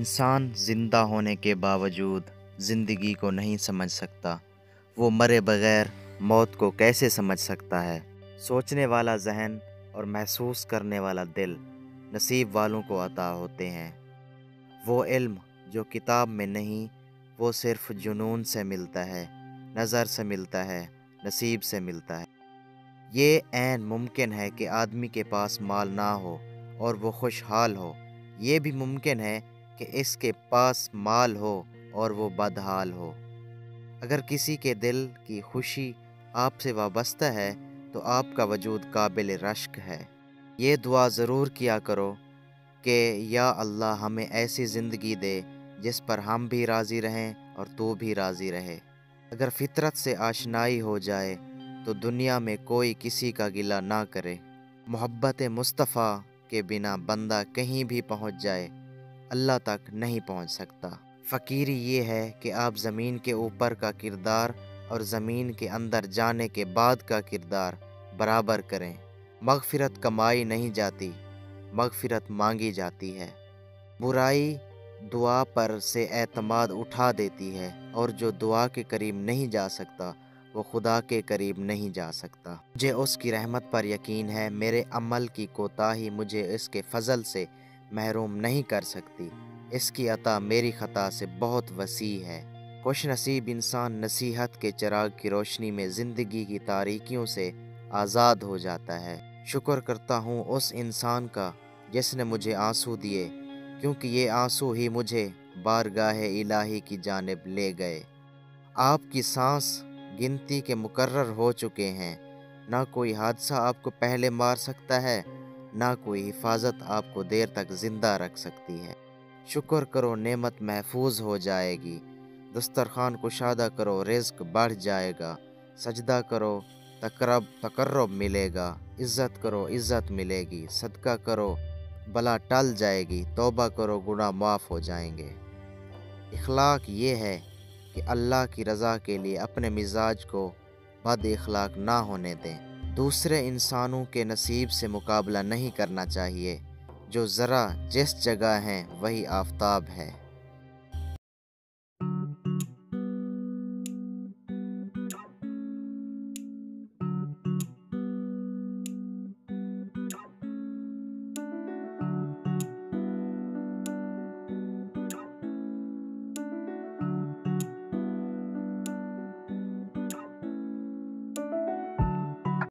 انسان زندہ ہونے کے باوجود زندگی کو نہیں سمجھ سکتا۔ وہ مرے بغیر موت کو کیسے سمجھ سکتا ہے؟ سوچنے والا ذہن اور محسوس کرنے والا دل نصیب والوں کو عطا ہوتے ہیں۔ وہ علم جو کتاب میں نہیں، وہ صرف جنون سے ملتا ہے، نظر سے ملتا ہے، نصیب سے ملتا ہے۔ یہ عین ممکن ہے کہ آدمی کے پاس مال نہ ہو اور وہ خوشحال ہو، یہ بھی ممکن ہے کہ اس کے پاس مال ہو اور وہ بدحال ہو۔ اگر کسی کے دل کی خوشی آپ سے وابستہ ہے تو آپ کا وجود قابل رشک ہے۔ یہ دعا ضرور کیا کرو کہ یا اللہ ہمیں ایسی زندگی دے جس پر ہم بھی راضی رہیں اور تو بھی راضی رہے۔ اگر فطرت سے آشنائی ہو جائے تو دنیا میں کوئی کسی کا گلہ نہ کرے۔ محبت مصطفیٰ کے بنا بندہ کہیں بھی پہنچ جائے، اللہ تک نہیں پہنچ سکتا۔ فقیری یہ ہے کہ آپ زمین کے اوپر کا کردار اور زمین کے اندر جانے کے بعد کا کردار برابر کریں۔ مغفرت کمائی نہیں جاتی، مغفرت مانگی جاتی ہے۔ برائی دعا پر سے اعتماد اٹھا دیتی ہے، اور جو دعا کے قریب نہیں جا سکتا وہ خدا کے قریب نہیں جا سکتا۔ مجھے اس کی رحمت پر یقین ہے، میرے عمل کی کوتاہی مجھے اس کے فضل سے محروم نہیں کر سکتی۔ اس کی عطا میری خطا سے بہت وسیع ہے۔ خوش نصیب انسان نصیحت کے چراغ کی روشنی میں زندگی کی تاریکیوں سے آزاد ہو جاتا ہے۔ شکر کرتا ہوں اس انسان کا جس نے مجھے آنسو دیے، کیونکہ یہ آنسو ہی مجھے بارگاہ الہی کی جانب لے گئے۔ آپ کی سانس گنتی کے مقرر ہو چکے ہیں۔ نہ کوئی حادثہ آپ کو پہلے مار سکتا ہے، نہ کوئی حفاظت آپ کو دیر تک زندہ رکھ سکتی ہے۔ شکر کرو نعمت محفوظ ہو جائے گی، دسترخوان کشادہ کرو رزق بڑھ جائے گا، سجدہ کرو تقرب ملے گا، عزت کرو عزت ملے گی، صدقہ کرو بلا ٹل جائے گی، توبہ کرو گناہ معاف ہو جائیں گے۔ اخلاق یہ ہے کہ اللہ کی رضا کے لیے اپنے مزاج کو بد اخلاق نہ ہونے دیں۔ دوسرے انسانوں کے نصیب سے مقابلہ نہیں کرنا چاہیے۔ جو ذرا جس جگہ ہیں وہی آفتاب ہے۔